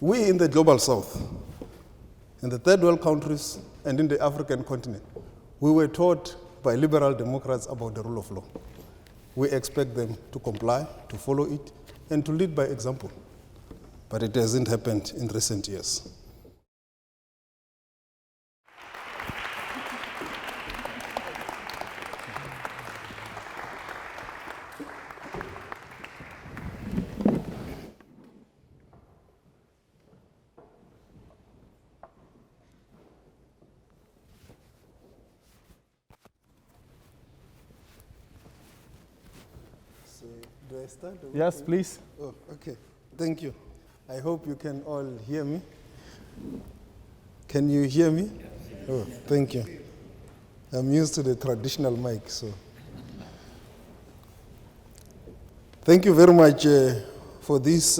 We in the global south, in the third world countries and in the African continent, we were taught by liberal democrats about the rule of law. We expect them to comply, to follow it, and to lead by example. But it hasn't happened in recent years. Do I start? Yes, please. Oh, okay. Thank you. I hope you can all hear me. Can you hear me? Oh, thank you. I'm used to the traditional mic, so. Thank you very much for this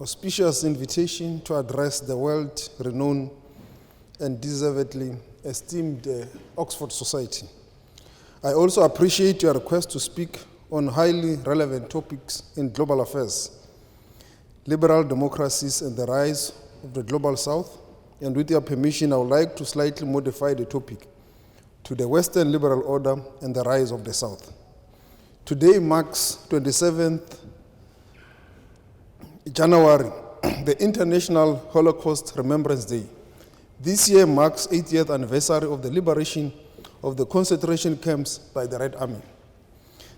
auspicious invitation to address the world-renowned and deservedly esteemed Oxford Society. I also appreciate your request to speak on highly relevant topics in global affairs, liberal democracies and the rise of the global south. And with your permission, I would like to slightly modify the topic to the Western liberal order and the rise of the south. Today marks 27th January, the International Holocaust Remembrance Day. This year marks 80th anniversary of the liberation of the concentration camps by the Red Army.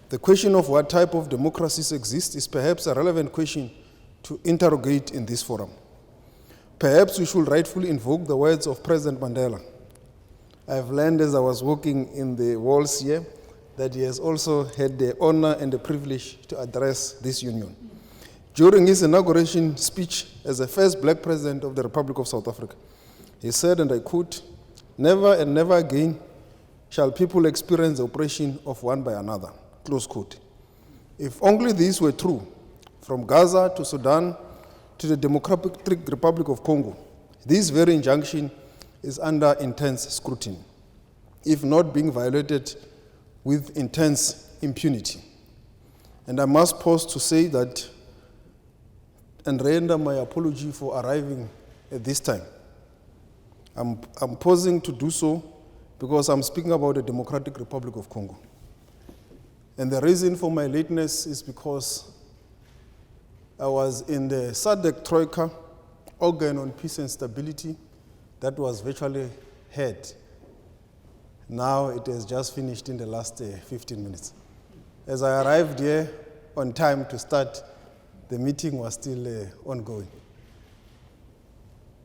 The question of what type of democracies exist is perhaps a relevant question to interrogate in this forum. Perhaps we should rightfully invoke the words of President Mandela. I have learned as I was walking in the walls here that he has also had the honor and the privilege to address this union. During his inauguration speech as the first black president of the Republic of South Africa, he said, and I quote, "Never and never again shall people experience the oppression of one by another," close quote. If only this were true, from Gaza to Sudan to the Democratic Republic of Congo, this very injunction is under intense scrutiny, if not being violated with intense impunity. And I must pause to say that, and render my apology for arriving at this time. I'm pausing to do so because I'm speaking about the Democratic Republic of Congo. And the reason for my lateness is because I was in the SADC Troika, organ on peace and stability, that was virtually held. Now it has just finished in the last 15 minutes. As I arrived here on time to start, the meeting was still ongoing.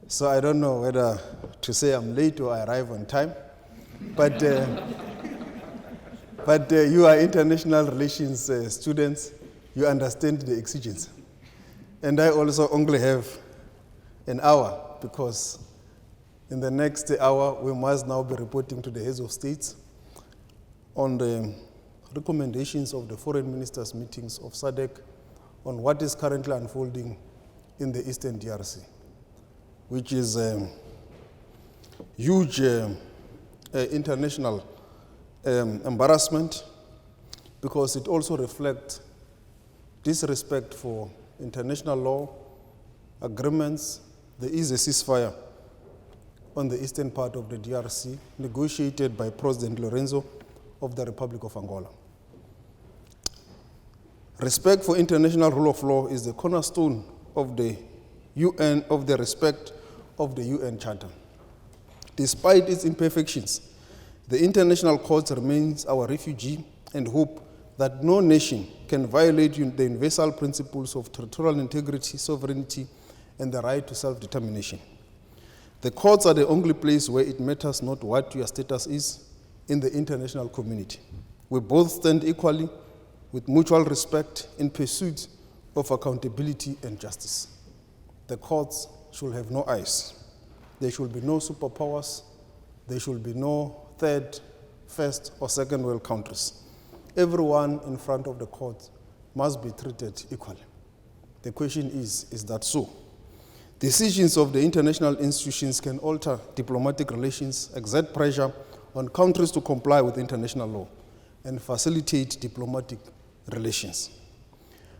So I don't know whether to say I'm late or I arrive on time. But you are international relations students. You understand the exigency. And I also only have an hour because in the next hour we must now be reporting to the heads of states on the recommendations of the foreign ministers' meetings of SADC on what is currently unfolding in the Eastern DRC, which is a huge international embarrassment because it also reflects disrespect for international law, agreements. There is a ceasefire on the eastern part of the DRC negotiated by President Lorenzo of the Republic of Angola. Respect for international rule of law is the cornerstone of the UN, of the respect of the UN Charter. Despite its imperfections, the International Court remains our refuge and hope that no nation can violate the universal principles of territorial integrity, sovereignty, and the right to self-determination. The courts are the only place where it matters not what your status is in the international community. We both stand equally with mutual respect in pursuit of accountability and justice. The courts should have no eyes. There should be no superpowers. There should be no third, first, or second world countries. Everyone in front of the court must be treated equally. The question is that so? Decisions of the international institutions can alter diplomatic relations, exert pressure on countries to comply with international law, and facilitate diplomatic relations.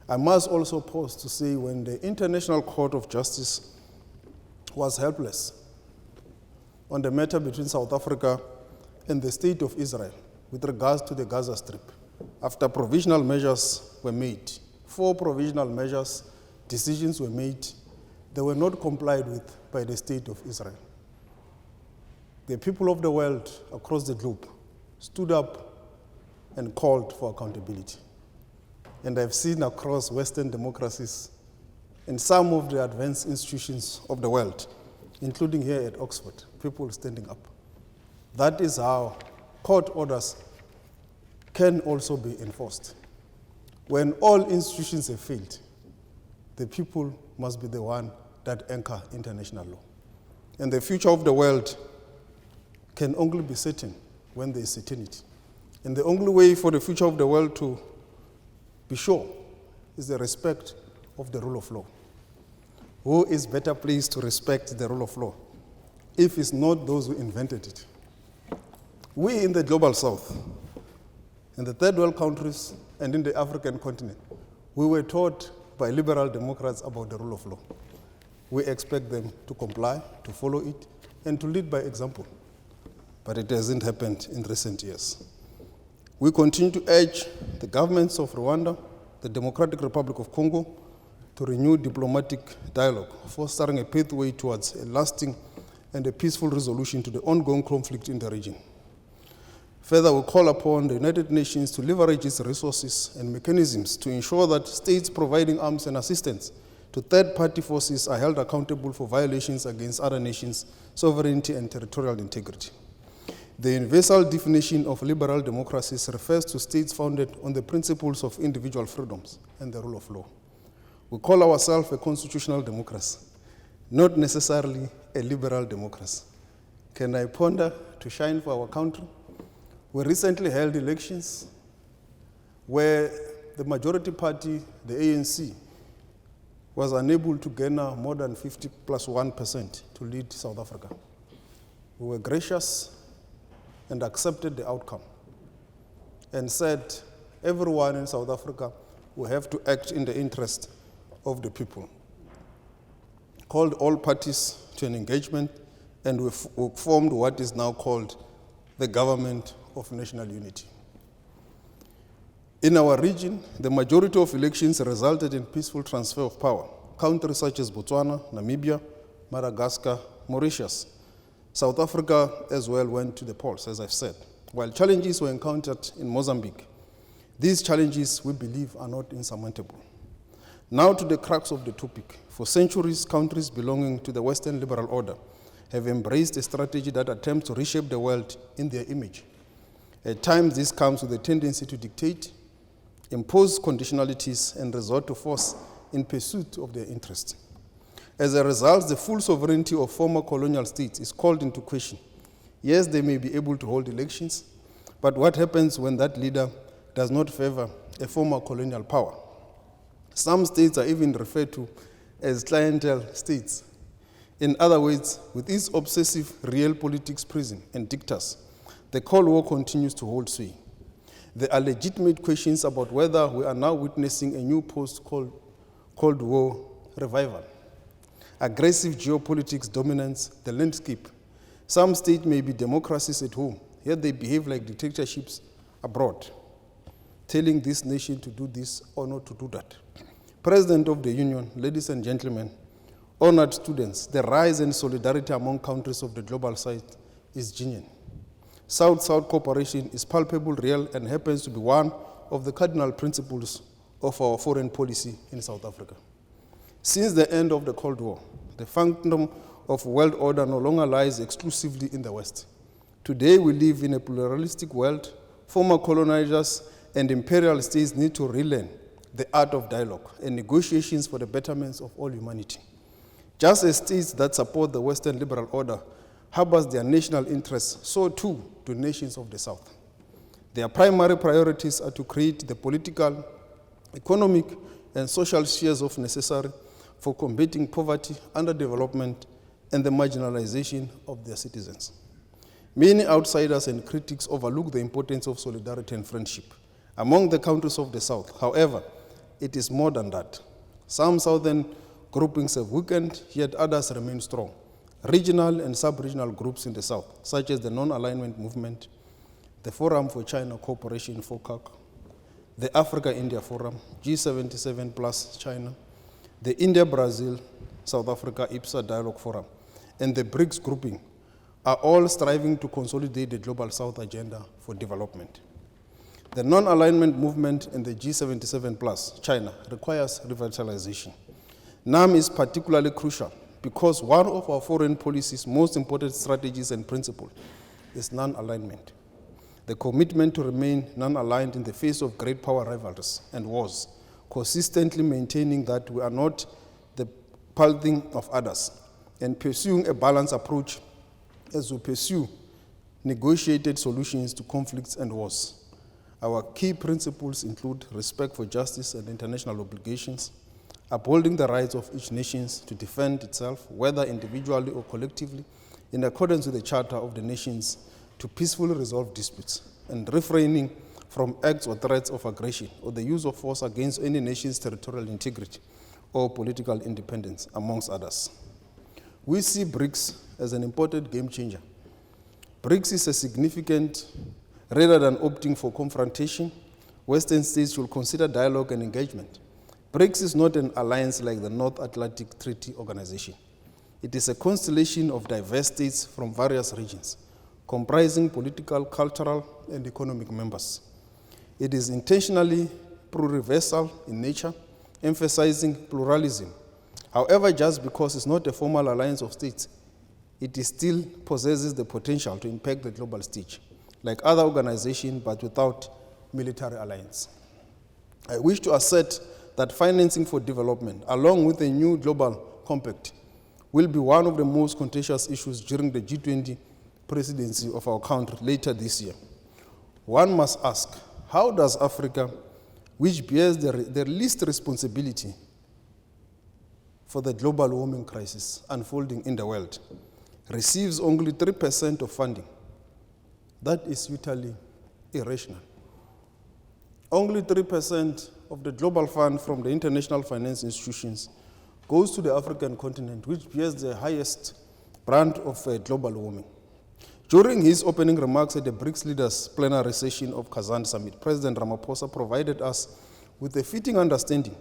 I must also pause to say when the International Court of Justice was helpless on the matter between South Africa and the State of Israel with regards to the Gaza Strip, after provisional measures were made, 4 provisional measures, decisions were made, they were not complied with by the State of Israel. The people of the world across the globe stood up and called for accountability. And I've seen across Western democracies and some of the advanced institutions of the world, including here at Oxford, people standing up. That is how court orders can also be enforced. When all institutions have failed, the people must be the one that anchor international law. And the future of the world can only be certain when there is certainty. And the only way for the future of the world to be sure is the respect of the rule of law. Who is better placed to respect the rule of law if it's not those who invented it? We in the global south, in the third world countries and in the African continent, we were taught by liberal democrats about the rule of law. We expect them to comply, to follow it, and to lead by example. But it hasn't happened in recent years. We continue to urge the governments of Rwanda, the Democratic Republic of Congo, to renew diplomatic dialogue, fostering a pathway towards a lasting and a peaceful resolution to the ongoing conflict in the region. Further, we call upon the United Nations to leverage its resources and mechanisms to ensure that states providing arms and assistance to third-party forces are held accountable for violations against other nations' sovereignty and territorial integrity. The universal definition of liberal democracies refers to states founded on the principles of individual freedoms and the rule of law. We call ourselves a constitutional democracy, not necessarily a liberal democracy. Can I ponder to shine for our country? We recently held elections where the majority party, the ANC, was unable to garner more than 50+1% to lead South Africa. We were gracious and accepted the outcome and said everyone in South Africa will have to act in the interest of the people. Called all parties to an engagement, and we formed what is now called the Government of National Unity. In our region, the majority of elections resulted in peaceful transfer of power. Countries such as Botswana, Namibia, Madagascar, Mauritius, South Africa as well went to the polls, as I've said, while challenges were encountered in Mozambique. These challenges, we believe, are not insurmountable. Now to the crux of the topic. For centuries, countries belonging to the Western liberal order have embraced a strategy that attempts to reshape the world in their image. At times, this comes with a tendency to dictate, impose conditionalities, and resort to force in pursuit of their interests. As a result, the full sovereignty of former colonial states is called into question. Yes, they may be able to hold elections, but what happens when that leader does not favor a former colonial power? Some states are even referred to as clientele states. In other words, with its obsessive real politics prism and dictators, the Cold War continues to hold sway. There are legitimate questions about whether we are now witnessing a new post-Cold War revival. Aggressive geopolitics dominates the landscape. Some states may be democracies at home, yet they behave like dictatorships abroad, telling this nation to do this or not to do that. President of the Union, ladies and gentlemen, honored students, the rise in solidarity among countries of the global south is genuine. South-South cooperation is palpable, real, and happens to be one of the cardinal principles of our foreign policy in South Africa. Since the end of the Cold War, the phantom of world order no longer lies exclusively in the West. Today, we live in a pluralistic world. Former colonizers and imperial states need to relearn the art of dialogue and negotiations for the betterment of all humanity. Just as states that support the Western liberal order harbors their national interests, so too do nations of the South. Their primary priorities are to create the political, economic, and social spheres of necessary for combating poverty, underdevelopment, and the marginalization of their citizens. Many outsiders and critics overlook the importance of solidarity and friendship among the countries of the South. However, it is more than that. Some southern groupings have weakened, yet others remain strong. Regional and sub-regional groups in the south, such as the Non-Alignment Movement, the Forum for China Cooperation, FOCAC, the Africa-India Forum, G77 plus China, the India-Brazil-South Africa IPSA Dialogue Forum, and the BRICS grouping are all striving to consolidate the Global South agenda for development. The Non-Alignment Movement and the G77 plus China requires revitalization. NAM is particularly crucial because one of our foreign policy's most important strategies and principles is non-alignment. The commitment to remain non-aligned in the face of great power rivalries and wars, consistently maintaining that we are not the pulling of others, and pursuing a balanced approach as we pursue negotiated solutions to conflicts and wars. Our key principles include respect for justice and international obligations, upholding the rights of each nation to defend itself, whether individually or collectively, in accordance with the Charter of the Nations, to peacefully resolve disputes, and refraining from acts or threats of aggression or the use of force against any nation's territorial integrity or political independence, amongst others. We see BRICS as an important game changer. BRICS is a significant, rather than opting for confrontation, Western states should consider dialogue and engagement. BRICS is not an alliance like the North Atlantic Treaty Organization. It is a constellation of diverse states from various regions, comprising political, cultural, and economic members. It is intentionally pluriversal in nature, emphasizing pluralism. However, just because it's not a formal alliance of states, it still possesses the potential to impact the global stage, like other organizations, but without military alliance. I wish to assert that financing for development, along with a new global compact, will be one of the most contentious issues during the G20 presidency of our country later this year. One must ask, how does Africa, which bears the least responsibility for the global warming crisis unfolding in the world, receives only 3% of funding? That is utterly irrational. Only 3% of the global fund from the international finance institutions goes to the African continent, which bears the highest brand of global warming. During his opening remarks at the BRICS leaders plenary session of Kazan Summit, President Ramaphosa provided us with a fitting understanding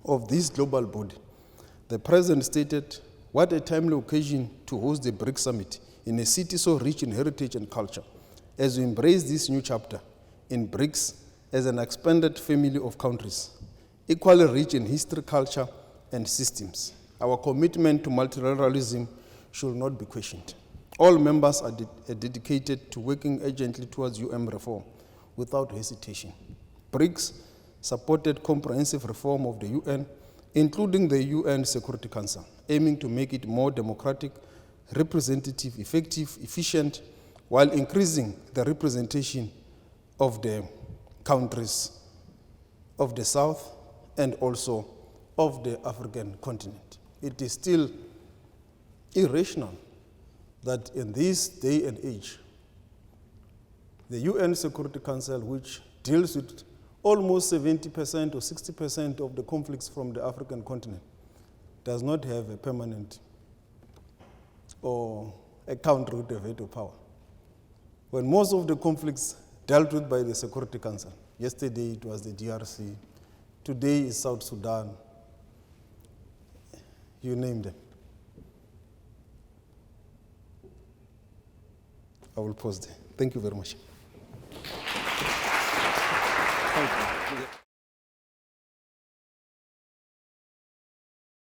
of this global body. The President stated, "What a timely occasion to host the BRICS Summit in a city so rich in heritage and culture, as we embrace this new chapter in BRICS as an expanded family of countries, equally rich in history, culture, and systems. Our commitment to multilateralism should not be questioned. All members are dedicated to working urgently towards UN reform without hesitation. BRICS supported comprehensive reform of the UN, including the UN Security Council, aiming to make it more democratic, representative, effective, efficient, while increasing the representation of the countries of the South and also of the African continent. It is still irrational that in this day and age, the UN Security Council, which deals with almost 70% or 60% of the conflicts from the African continent, does not have a permanent or a country with a veto power. When most of the conflicts dealt with by the Security Council, yesterday it was the DRC, today is South Sudan, you name them. I will pause there. Thank you very much. Thank you.